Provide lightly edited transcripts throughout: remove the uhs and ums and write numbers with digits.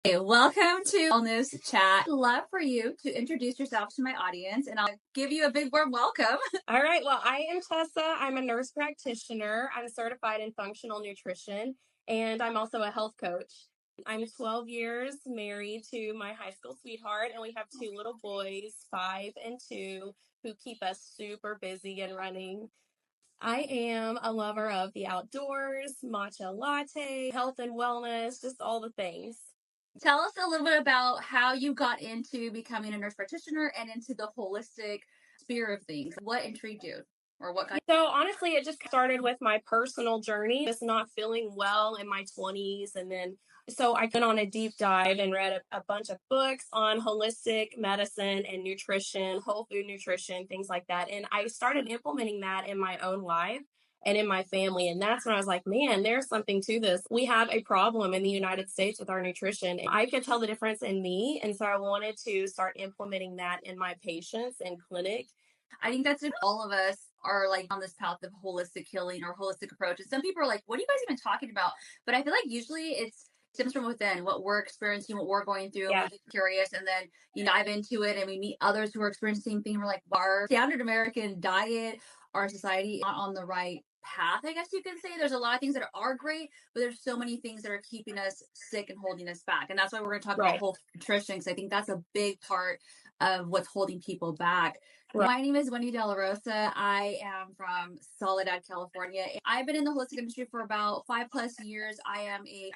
Hey, welcome to Wellness Chat. I'd love for you to introduce yourself to my audience, and I'll give you a big warm welcome. All right. Well, I am Tessa. I'm a nurse practitioner. I'm certified in functional nutrition, and I'm also a health coach. I'm 12 years married to my high school sweetheart, and we have two little boys, 5 and 2, who keep us super busy and running. I am a lover of the outdoors, matcha latte, health and wellness, just all the things. Tell us a little bit about how you got into becoming a nurse practitioner and into the holistic sphere of things. What intrigued you, or what got So honestly, it just started with my personal journey, just not feeling well in my 20s. And then, so I went on a deep dive and read a bunch of books on holistic medicine and nutrition, whole food nutrition, things like that. And I started implementing that in my own life and in my family. And that's when I was like, man, there's something to this. We have a problem in the United States with our nutrition. I could tell the difference in me. And so I wanted to start implementing that in my patients and clinic. I think that's if all of us are like on this path of holistic healing or holistic approach. And some people are like, what are you guys even talking about? But I feel like usually it's stems from within what we're experiencing, what we're going through, and Yeah. we get curious and then you dive into it and we meet others who are experiencing the same thing. We're like, our standard American diet, our society not on the right path, I guess you can say. There's a lot of things that are great, but there's so many things that are keeping us sick and holding us back. And that's why we're going to talk about Right. whole nutrition, because I think that's a big part of what's holding people back. Right. My name is Wendy De La Rosa. I am from Soledad, California. I've been in the holistic industry for about 5+ years. I am a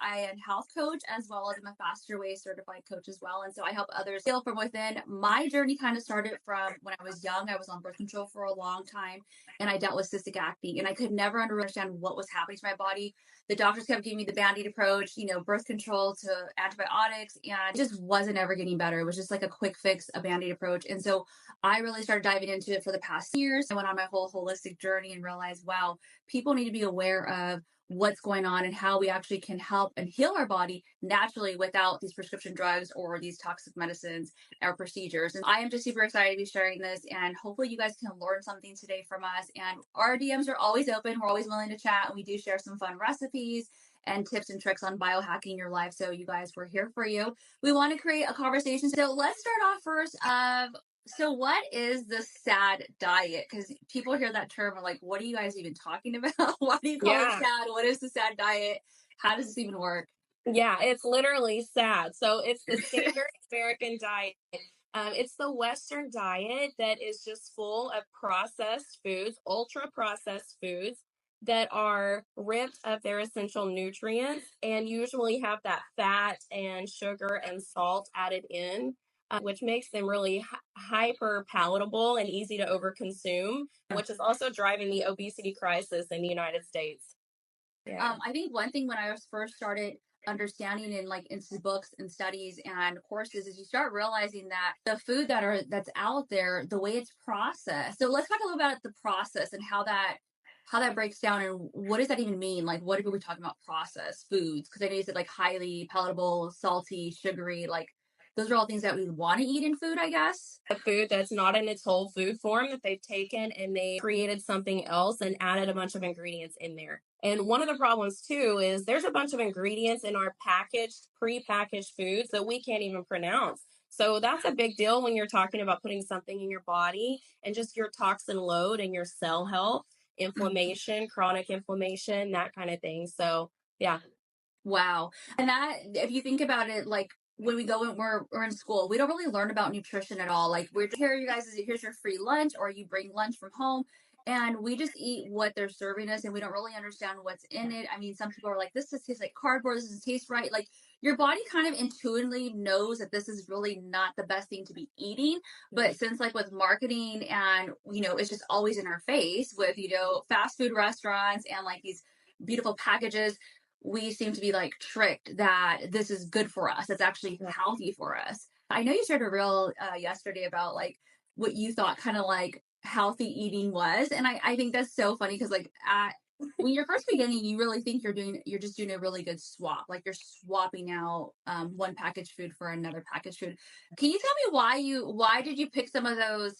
health coach, as well as I'm a Faster Way certified coach as well. And so I help others heal from within. My journey kind of started from when I was young. I was on birth control for a long time, and I dealt with cystic acne, and I could never understand what was happening to my body. The doctors kept giving me the band-aid approach, birth control to antibiotics, and it just wasn't ever getting better. It was just like a quick fix, a band-aid approach. And so I really started diving into it for the past years. I went on my whole holistic journey and realized, wow, people need to be aware of what's going on and how we actually can help and heal our body naturally without these prescription drugs or these toxic medicines or procedures. And I am just super excited to be sharing this, and hopefully you guys can learn something today from us. And our DMs are always open. We're always willing to chat, and we do share some fun recipes and tips and tricks on biohacking your life. So you guys, we're here for you. We want to create a conversation. So let's start off first so what is the SAD diet? Because people hear that term and are like, what are you guys even talking about? Why do you call it Yeah. SAD? What is the SAD diet? How does this even work? Yeah, it's literally sad. So it's the standard American diet. It's the Western diet that is just full of processed foods, ultra processed foods that are ripped of their essential nutrients and usually have that fat and sugar and salt added in, which makes them really hyper palatable and easy to overconsume, which is also driving the obesity crisis in the United States. Yeah. I think one thing when I was first started understanding in like into books and studies and courses is you start realizing that the food that's out there, the way it's processed. So let's talk a little about the process and how that breaks down and what does that even mean? Like what are we talking about processed foods? Because I know you said like highly palatable, salty, sugary, like those are all things that we want to eat in food, I guess. A food that's not in its whole food form that they've taken and they created something else and added a bunch of ingredients in there. And one of the problems too is there's a bunch of ingredients in our pre-packaged foods that we can't even pronounce. So that's a big deal when you're talking about putting something in your body and just your toxin load and your cell health, inflammation, chronic inflammation, that kind of thing. So yeah. Wow. And that, if you think about it, like when we go and we're in school, we don't really learn about nutrition at all. Like we're here, you guys, here's your free lunch, or you bring lunch from home. And we just eat what they're serving us, and we don't really understand what's in it. I mean, some people are like, this just tastes like cardboard. This doesn't taste right. Like your body kind of intuitively knows that this is really not the best thing to be eating. But since like with marketing and, it's just always in our face with, fast food restaurants and like these beautiful packages, we seem to be like tricked that this is good for us. It's actually healthy for us. I know you shared a reel yesterday about like what you thought kind of like healthy eating was. And I think that's so funny because like when you're first beginning, you really think you're just doing a really good swap. Like you're swapping out one packaged food for another packaged food. Can you tell me why did you pick some of those?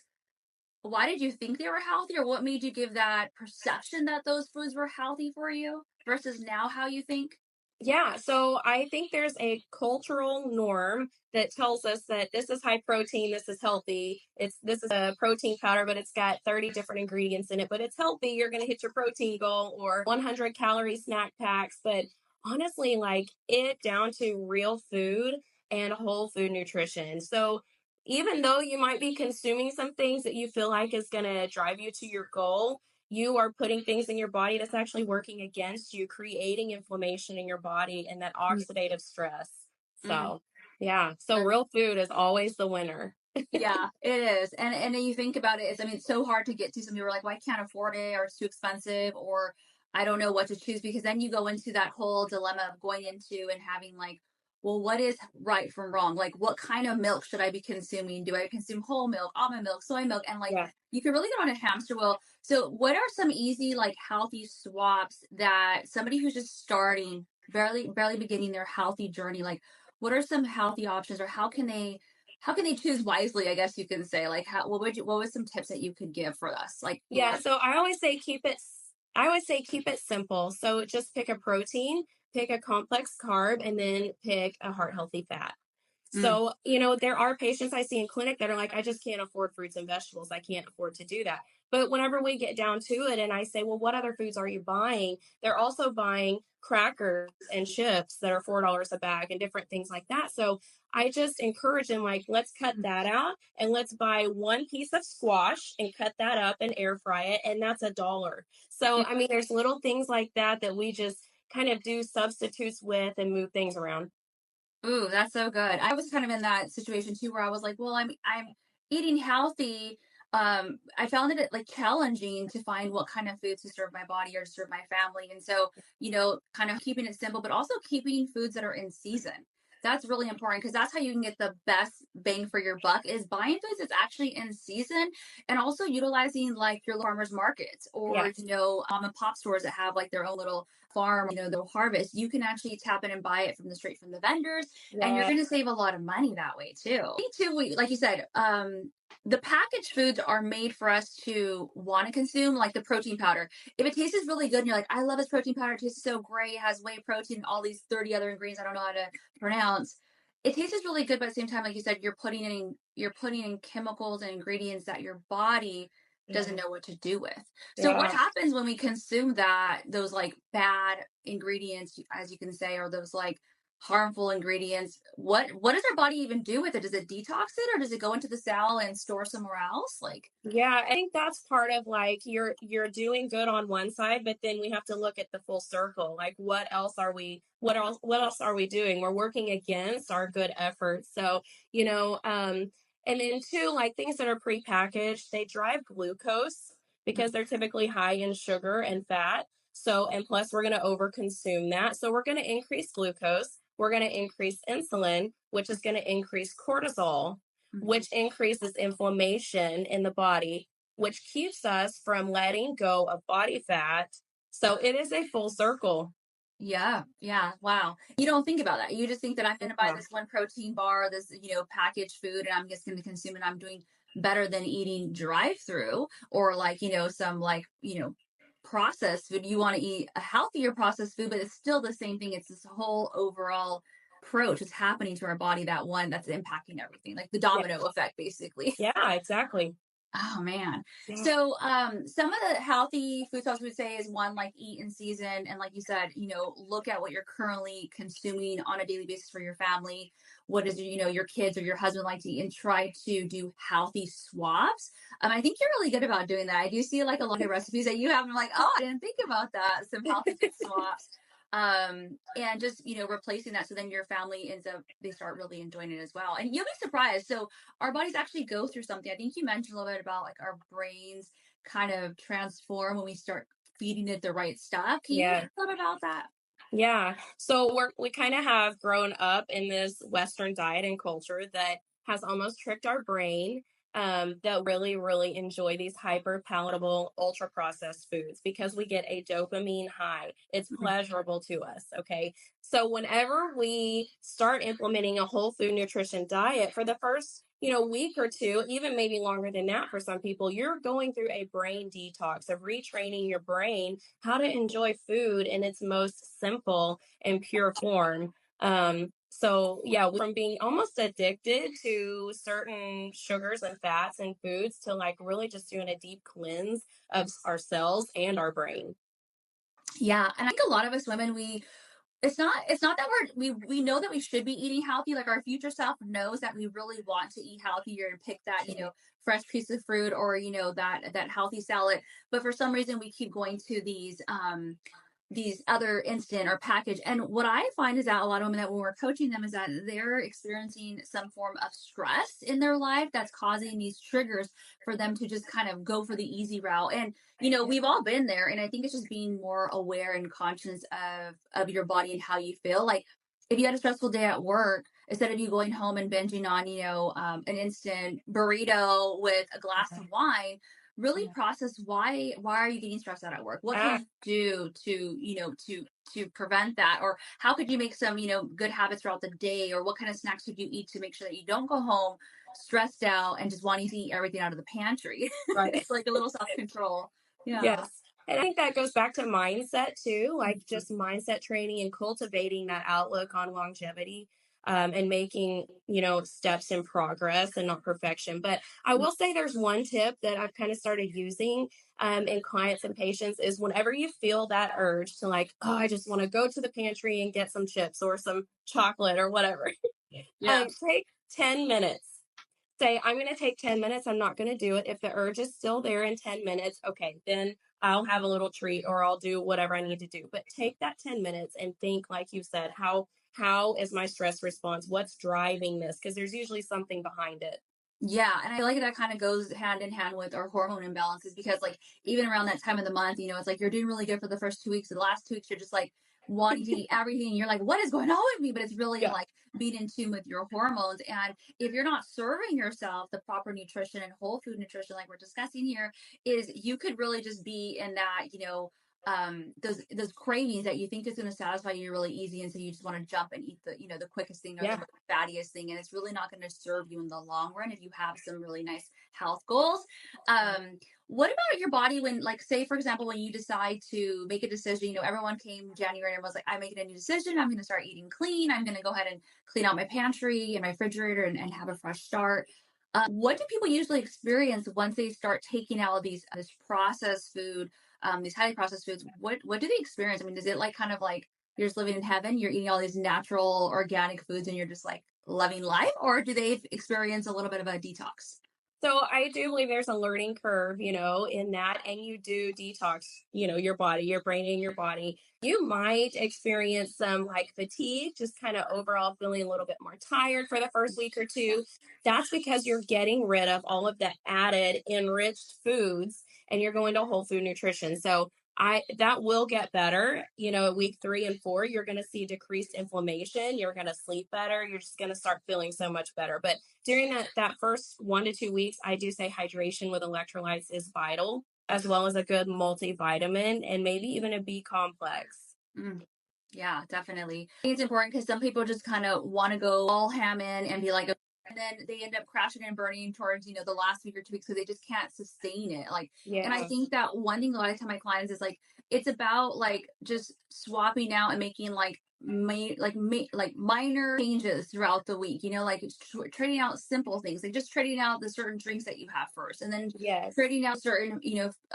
Why did you think they were healthy, or what made you give that perception that those foods were healthy for you versus now how you think? Yeah, so I think there's a cultural norm that tells us that this is high protein, this is healthy. This is a protein powder, but it's got 30 different ingredients in it, but it's healthy. You're going to hit your protein goal or 100 calorie snack packs, but honestly, like it down to real food and whole food nutrition. So even though you might be consuming some things that you feel like is going to drive you to your goal, you are putting things in your body that's actually working against you, creating inflammation in your body and that Mm, oxidative stress. mm. So, yeah. So, real food is always the winner. Yeah, it is. And then you think about it, I mean, it's so hard to get to. Some people are like, well, I can't afford it, or it's too expensive, or I don't know what to choose, because then you go into that whole dilemma of going into and having like, well, what is right from wrong? Like, what kind of milk should I be consuming? Do I consume whole milk, almond milk, soy milk? And like, Yeah. you can really get on a hamster wheel. So, what are some easy, like, healthy swaps that somebody who's just starting, barely beginning their healthy journey, like, what are some healthy options, or how can they choose wisely, I guess you can say? Like, what was some tips that you could give for us? Like, Yeah, so I always say keep it simple. So just pick a protein, pick a complex carb, and then pick a heart healthy fat. mm, So, there are patients I see in clinic that are like, I just can't afford fruits and vegetables. I can't afford to do that. But whenever we get down to it and I say, well, what other foods are you buying? They're also buying crackers and chips that are $4 a bag and different things like that. So I just encourage them, like, let's cut mm, that out and let's buy one piece of squash and cut that up and air fry it. And that's $1. So, yeah. I mean, there's little things like that that we just kind of do substitutes with and move things around. Ooh, that's so good. I was kind of in that situation too, where I was like, well, I'm eating healthy. I found it like challenging to find what kind of foods to serve my body or to serve my family. And so, kind of keeping it simple, but also keeping foods that are in season. That's really important, because that's how you can get the best bang for your buck, is buying foods that's actually in season, and also utilizing like your farmers markets, or Yes. mom and pop stores that have like their own little farm, they'll harvest. You can actually tap in and buy it from the straight from the vendors, and you're Yeah. going to save a lot of money that way too. Me too. Like you said, the packaged foods are made for us to want to consume, like the protein powder. If it tastes really good and you're like, I love this protein powder, it tastes so great, it has whey protein, all these 30 other ingredients I don't know how to pronounce. It tastes really good, but at the same time, like you said, you're putting in chemicals and ingredients that your body doesn't Yeah. know what to do with. So what Yeah. happens when we consume those like bad ingredients, as you can say, or those like harmful ingredients? What does our body even do with it? Does it detox it, or does it go into the cell and store somewhere else? Like, Yeah, I think that's part of like you're doing good on one side, but then we have to look at the full circle. Like what else are we doing? We're working against our good efforts. So, and then too, like things that are prepackaged, they drive glucose because they're typically high in sugar and fat. So, and plus we're going to overconsume that. So we're going to increase glucose, we're going to increase insulin, which is going to increase cortisol, mhm. which increases inflammation in the body, which keeps us from letting go of body fat. So it is a full circle. Yeah, yeah, wow. You don't think about that. You just think that I'm going to buy Yeah. this one protein bar, this, packaged food, and I'm just going to consume it. I'm doing better than eating drive through, or like, some like, processed food. You want to eat a healthier processed food, but it's still the same thing. It's this whole overall approach that's happening to our body, that's impacting everything, like the Yeah. domino effect, basically. Yeah, exactly. Oh man. Yeah. So some of the healthy food sources would say is one, like eat in season, and like you said, look at what you're currently consuming on a daily basis for your family. What does your kids or your husband like to eat, and try to do healthy swaps. I think you're really good about doing that. I do see like a lot of recipes that you have, and I'm like, oh, I didn't think about that. Some healthy food swaps. And just replacing that, so then your family ends up, they start really enjoying it as well, and you'll be surprised. So our bodies actually go through something. I think you mentioned a little bit about like our brains kind of transform when we start feeding it the right stuff. Can you Yeah. talk a little bit about that? Yeah. So we kind of have grown up in this Western diet and culture that has almost tricked our brain. that really, really enjoy these hyper palatable, ultra processed foods because we get a dopamine high. It's Mhm. pleasurable to us. Okay. So whenever we start implementing a whole food nutrition diet for the first, week or two, even maybe longer than that for some people, you're going through a brain detox of retraining your brain how to enjoy food in its most simple and pure form. So yeah, from being almost addicted to certain sugars and fats and foods to like really just doing a deep cleanse of our cells and our brain. Yeah, and I think a lot of us women, it's not that we know that we should be eating healthy. Like our future self knows that we really want to eat healthier and pick that, fresh piece of fruit or, that healthy salad. But for some reason we keep going to these other instant or package. And what I find is that a lot of women that when we're coaching them is that they're experiencing some form of stress in their life that's causing these triggers for them to just kind of go for the easy route. And we've all been there. And I think it's just being more aware and conscious of your body and how you feel. Like if you had a stressful day at work, instead of you going home and binging on, an instant burrito with a glass of wine, really process why are you getting stressed out at work, what can Ah, you do to to prevent that, or how could you make some good habits throughout the day, or what kind of snacks would you eat to make sure that you don't go home stressed out and just wanting to eat everything out of the pantry. right. It's like a little self-control. Yeah. Yes. And I think that goes back to mindset too, like Mhm. just mindset training and cultivating that outlook on longevity, and making, steps in progress and not perfection. But I will say there's one tip that I've kind of started using in clients and patients is whenever you feel that urge to like, oh, I just want to go to the pantry and get some chips or some chocolate or whatever, Yeah. take 10 minutes. Say, I'm going to take 10 minutes. I'm not going to do it. If the urge is still there in 10 minutes, okay, then I'll have a little treat or I'll do whatever I need to do. But take that 10 minutes and think, like you said, how is my stress response? What's driving this? Because there's usually something behind it. Yeah, and I feel like that kind of goes hand in hand with our hormone imbalances because, like, even around that time of the month, it's like you're doing really good for the first 2 weeks. The last 2 weeks, you're just like wanting to eat everything. And you're like, what is going on with me? But it's really Yeah. like being in tune with your hormones. And if you're not serving yourself the proper nutrition and whole food nutrition, like we're discussing here, is you could really just be in that, those cravings that you think is going to satisfy you really easy, and so you just want to jump and eat the quickest thing or the Yeah. fattiest thing, and it's really not going to serve you in the long run if you have some really nice health goals. What about your body when, like, say for example, when you decide to make a decision, everyone came January and was like, I'm making a new decision, I'm going to start eating clean, I'm going to go ahead and clean out my pantry and my refrigerator and have a fresh start. What do people usually experience once they start taking out of this processed food, these highly processed foods? What do they experience? I mean, is it like kind of like you're just living in heaven, you're eating all these natural organic foods and you're just like loving life, or do they experience a little bit of a detox? So I do believe there's a learning curve, in that, and you do detox, your body, your brain, and your body. You might experience some like fatigue, just kind of overall feeling a little bit more tired for the first week or two. That's because you're getting rid of all of the added enriched foods and you're going to whole food nutrition. So I that will get better, at week 3 and 4, you're going to see decreased inflammation. You're going to sleep better. You're just going to start feeling so much better. But during that first 1 to 2 weeks, I do say hydration with electrolytes is vital, as well as a good multivitamin and maybe even a B complex. Mm. Yeah, definitely. I think it's important because some people just kind of want to go all ham in and be like, "Okay," and then they end up crashing and burning towards, the last week or 2 weeks because they just can't sustain it. Like, and I Yeah. think that one thing a lot of time my clients is like, it's about like just swapping out and making like like minor changes throughout the week, like trading out simple things, like just trading out the certain drinks that you have first, and then Yes. trading out certain,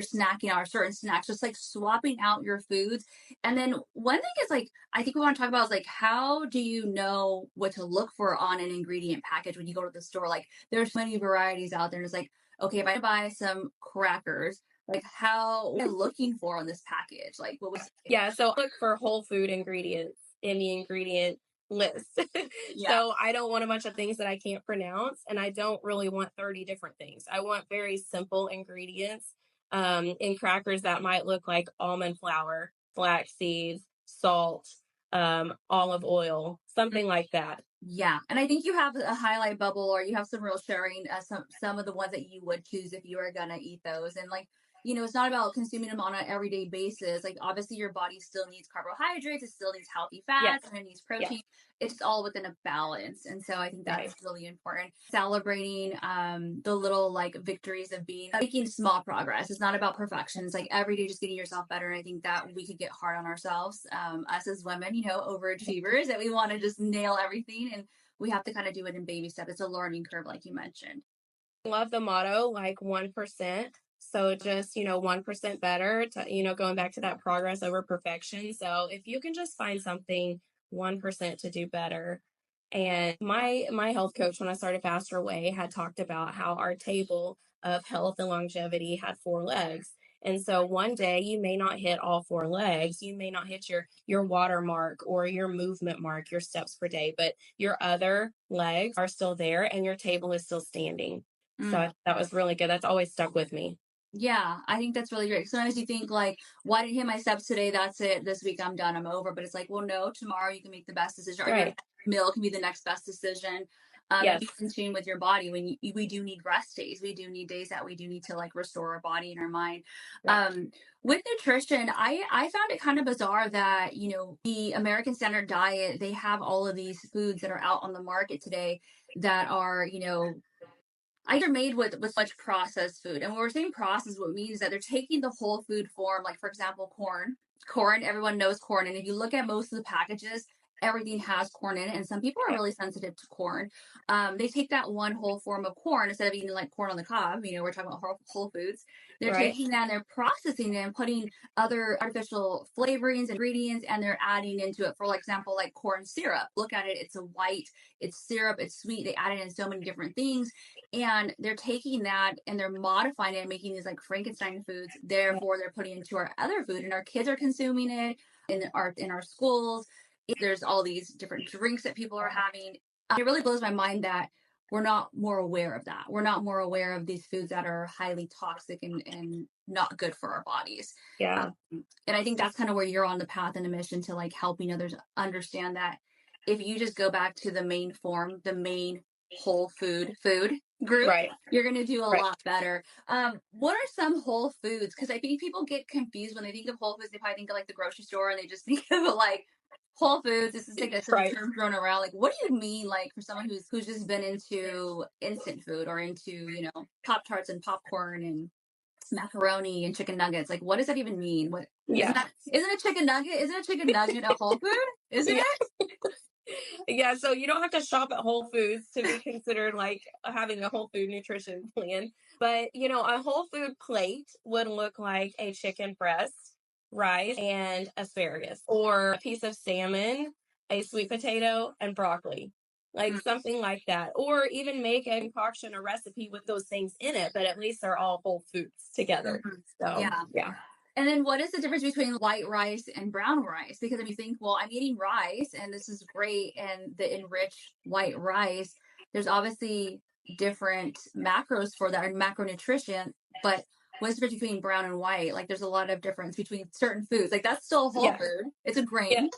snacking out or certain snacks, just like swapping out your foods. And then one thing is like, I think we want to talk about is like, how do you know what to look for on an ingredient package when you go to the store? Like, there's many varieties out there. And it's like, okay, if I buy some crackers, like, what am I looking for on this package? Like, what was it? Yeah. So look for whole food ingredients in the ingredient list. Yeah. So I don't want a bunch of things that I can't pronounce, and I don't really want 30 different things. I want very simple ingredients. In crackers that might look like almond flour, flax seeds, salt, olive oil, something like that. Yeah, and I think you have a highlight bubble, or you have some real sharing, some of the ones that you would choose if you were gonna eat those. And like, it's not about consuming them on an everyday basis. Like, obviously, your body still needs carbohydrates, it still needs healthy Yes. fats, and it needs Yes. protein. It's all within a balance, and so I think Right. that's really important. Celebrating the little like victories of being making small progress. It's not about perfection. It's like every day just getting yourself better. And I think that we could get hard on ourselves, us as women, overachievers, that we want to just nail everything, and we have to kind of do it in baby steps. It's a learning curve, like you mentioned. Love the motto, like 1%. So just, 1% better to, going back to that progress over perfection. So if you can just find something 1% to do better. And my health coach, when I started Faster Way, had talked about how our table of health and longevity had four legs. And so one day you may not hit all four legs. You may not hit your water mark or your movement mark, your steps per day, but your other legs are still there and your table is still standing. So Mm. that was really good. That's always stuck with me. Yeah, I think that's really great. Sometimes you think like, why didn't hit my steps today? That's it. This week I'm done. I'm over. But it's like, well, no, tomorrow you can make the best decision, or your Right. next meal can be the next best decision. And Yes. be in tune with your body. When we do need rest days, we do need days that we do need to like restore our body and our mind. Right. Um, with nutrition, I found it kind of bizarre that the American Standard Diet, they have all of these foods that are out on the market today that are either made with much processed food. And when we're saying processed, what it means is that they're taking the whole food form, like for example, corn. Corn, everyone knows corn. And if you look at most of the packages, everything has corn in it. And some people are Right. really sensitive to corn. They take that one whole form of corn instead of eating like corn on the cob. We're talking about whole foods. They're Right. taking that and they're processing it and putting other artificial flavorings, ingredients, and they're adding into it. For example, like corn syrup. Look at it; it's a white, it's syrup, it's sweet. They add it in so many different things, and they're taking that and they're modifying it and making these like Frankenstein foods. Yeah. Therefore, they're putting into our other food, and our kids are consuming it in our schools. There's all these different drinks that people are having. It really blows my mind that we're not more aware of that. We're not more aware of these foods that are highly toxic and not good for our bodies. Yeah. Um, and I think that's kind of where you're on the path and the mission to like helping others understand that if you just go back to the main form, the main whole food group, Right. you're going to do a Right. lot better. What are some whole foods? Because I think people get confused when they think of whole foods. They probably think of like the grocery store, and they just think of like Whole Foods. This is like some Right. term thrown around. Like, what do you mean, like for someone who's just been into instant food or into Pop Tarts and popcorn and macaroni and chicken nuggets? Like, what does that even mean? What isn't Yeah. that? Isn't a chicken nugget? Isn't a chicken nugget a whole food? Isn't Yeah. it? Yeah. So you don't have to shop at Whole Foods to be considered like having a whole food nutrition plan. But, a whole food plate would look like a chicken breast, rice, and asparagus, or a piece of salmon, a sweet potato, and broccoli. Like Mm, something like that. Or even make a concoction, a recipe with those things in it, but at least they're all whole foods together. mhm. So, Yeah. yeah. And then what is the difference between white rice and brown rice? Because if you think, well, I'm eating rice and this is great, and the enriched white rice, there's obviously different macros for that and macronutrition, but what's the difference between brown and white? Like there's a lot of difference between certain foods. Like that's still a whole Yeah. food. It's a Yeah. grain.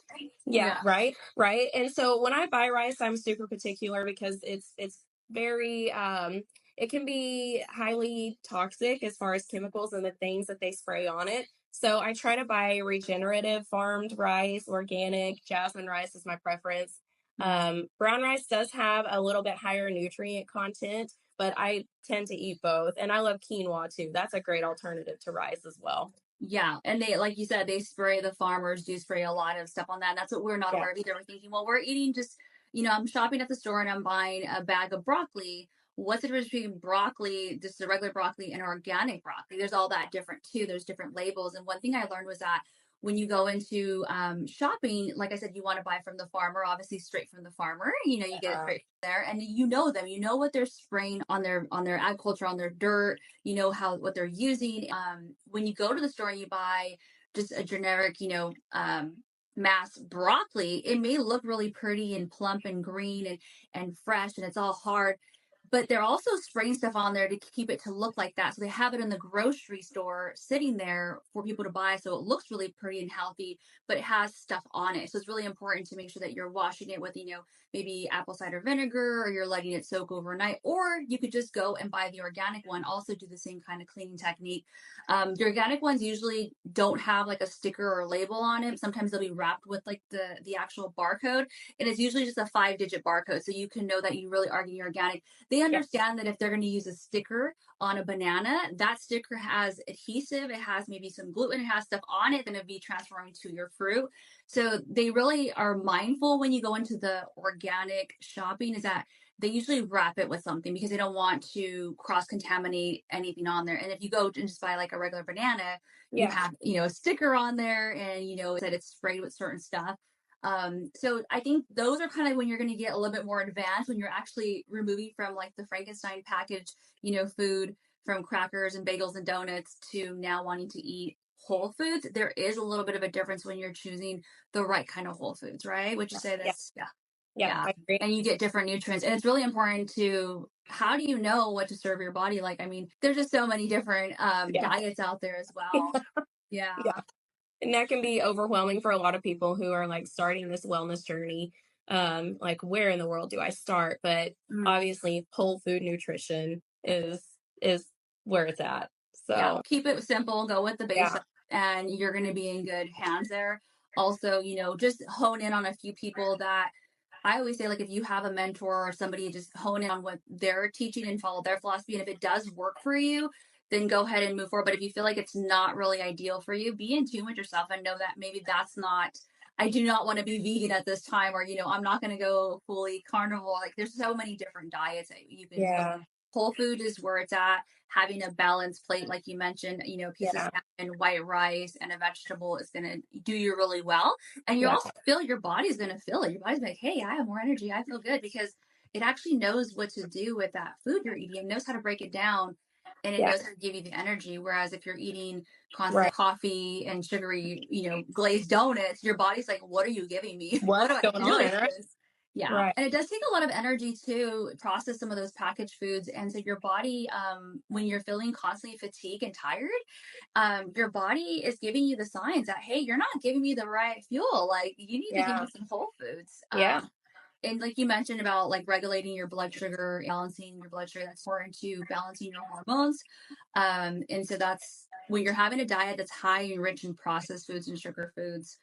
Yeah, Yeah. right, right. And so when I buy rice, I'm super particular because it's very it can be highly toxic as far as chemicals and the things that they spray on it. So I try to buy regenerative farmed rice, organic, jasmine rice is my preference. Mm. Brown rice does have a little bit higher nutrient content, but I tend to eat both. And I love quinoa too. That's a great alternative to rice as well. Yeah, and they, like you said, they spray, the farmers do spray a lot of stuff on that. And that's what we're not Yeah. aware of either. We're thinking, well, we're eating just, I'm shopping at the store and I'm buying a bag of broccoli. What's the difference between broccoli, just the regular broccoli, and organic broccoli? There's all that different too. There's different labels. And one thing I learned was that when you go into shopping, like I said, you want to buy from the farmer, obviously straight from the farmer. You get it straight from there, and you know them. You know what they're spraying on their agriculture, on their dirt. You know what they're using. When you go to the store and you buy just a generic, mass broccoli, it may look really pretty and plump and green and fresh, and it's all hard, but they're also spraying stuff on there to keep it to look like that. So they have it in the grocery store sitting there for people to buy. So it looks really pretty and healthy, but it has stuff on it. So it's really important to make sure that you're washing it with, maybe apple cider vinegar, or you're letting it soak overnight. Or you could just go and buy the organic one, also do the same kind of cleaning technique. The organic ones usually don't have like a sticker or label on it. Sometimes they'll be wrapped with like the actual barcode, and it's usually just a 5-digit barcode, so you can know that you really are getting organic. They Yes. understand that if they're going to use a sticker on a banana, that sticker has adhesive, it has maybe some gluten, it has stuff on it, then it'd be transferring to your fruit. So they really are mindful when you go into the organic shopping, is that they usually wrap it with something because they don't want to cross contaminate anything on there. And if you go and just buy like a regular banana, you Yeah. have, a sticker on there, and that it's sprayed with certain stuff. So I think those are kind of when you're going to get a little bit more advanced, when you're actually removing from like the Frankenstein package, food, from crackers and bagels and donuts to now wanting to eat whole foods. There is a little bit of a difference when you're choosing the right kind of whole foods, right? Would you say Yeah. that's, yeah, Yeah. yeah. I agree. And you get different nutrients. And it's really important to, how do you know what to serve your body? Like, I mean, there's just so many different Yeah. diets out there as well. Yeah. Yeah. And that can be overwhelming for a lot of people who are like starting this wellness journey. Like where in the world do I start? But Mm. obviously whole food nutrition is where it's at. Yeah, So keep it simple, go with the yeah. basics, and you're going to be in good hands there. Also, just hone in on a few people that I always say, like, if you have a mentor or somebody, just hone in on what they're teaching and follow their philosophy. And if it does work for you, then go ahead and move forward. But if you feel like it's not really ideal for you, be in tune with yourself and know that maybe that's not, I do not want to be vegan at this time, or, I'm not going to go fully carnivore. Like, there's so many different diets that you can go. Yeah. Whole food is where it's at. Having a balanced plate, like you mentioned, a piece of Yeah. salmon, white rice, and a vegetable is going to do you really well. And you Yeah. also feel, your body's going to feel it. Your body's like, hey, I have more energy. I feel good, because it actually knows what to do with that food you're eating. It knows how to break it down, and it Yeah. knows how to give you the energy. Whereas if you're eating constant Right. coffee and sugary, glazed donuts, your body's like, what are you giving me? What do What's I going do on? with Right. this? Yeah. Right. And it does take a lot of energy to process some of those packaged foods. And so your body, when you're feeling constantly fatigued and tired, your body is giving you the signs that, hey, you're not giving me the right fuel. Like, you need to give me Yeah. some whole foods. Yeah. And like you mentioned about like regulating your blood sugar, balancing your blood sugar, that's important to balancing your hormones. And so that's when you're having a diet that's high and rich in processed foods and sugar foods,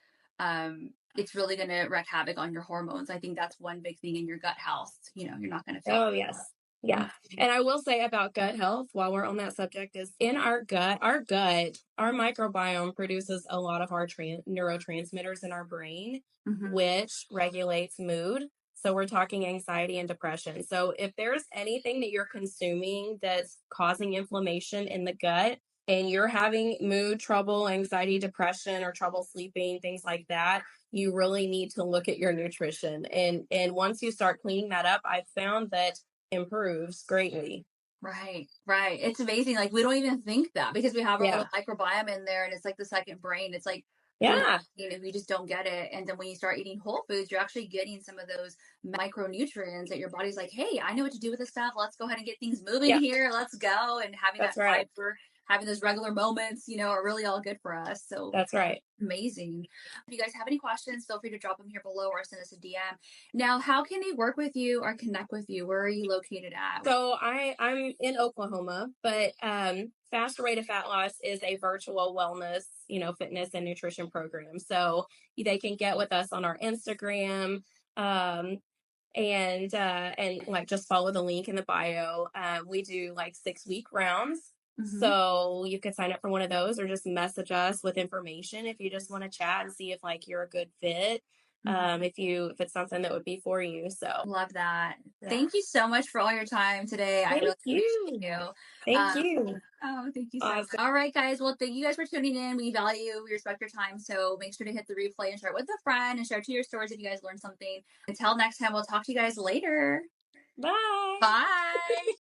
it's really going to wreak havoc on your hormones. I think that's one big thing in your gut health. You're not going to feel. Oh, yes. Yeah. And I will say about gut health, while we're on that subject, is in our microbiome produces a lot of our neurotransmitters in our brain, Mm-hmm. which regulates mood. So we're talking anxiety and depression. So if there's anything that you're consuming that's causing inflammation in the gut, and you're having mood trouble, anxiety, depression, or trouble sleeping, things like that, you really need to look at your nutrition. And once you start cleaning that up, I've found that improves greatly. Right, right. It's amazing. Like, we don't even think that, because we have our little Yeah. microbiome in there, and it's like the second brain. It's like when Yeah. we just don't get it. And then when you start eating whole foods, you're actually getting some of those micronutrients that your body's like, hey, I know what to do with this stuff. Let's go ahead and get things moving Yeah. here. Let's go. And having that That's right. fiber, having those regular moments, are really all good for us. So That's right. amazing. If you guys have any questions, feel free to drop them here below or send us a DM. Now, how can they work with you or connect with you? Where are you located at? So I'm in Oklahoma, but Faster Way to Fat Loss is a virtual wellness, fitness and nutrition program. So they can get with us on our Instagram, um, and like just follow the link in the bio. We do like 6-week rounds. Mm-hmm. So you could sign up for one of those, or just message us with information if you just want to chat and see if like you're a good fit. If it's something that would be for you. So Love that. yeah. Thank you so much for all your time today. I really Thank appreciate you. you. Thank Um, you. oh, thank you so much. Awesome. All right, guys. Well, thank you guys for tuning in. We value, we respect your time. So make sure to hit the replay and share it with a friend and share it to your stories if you guys learned something. Until next time, we'll talk to you guys later. Bye. Bye.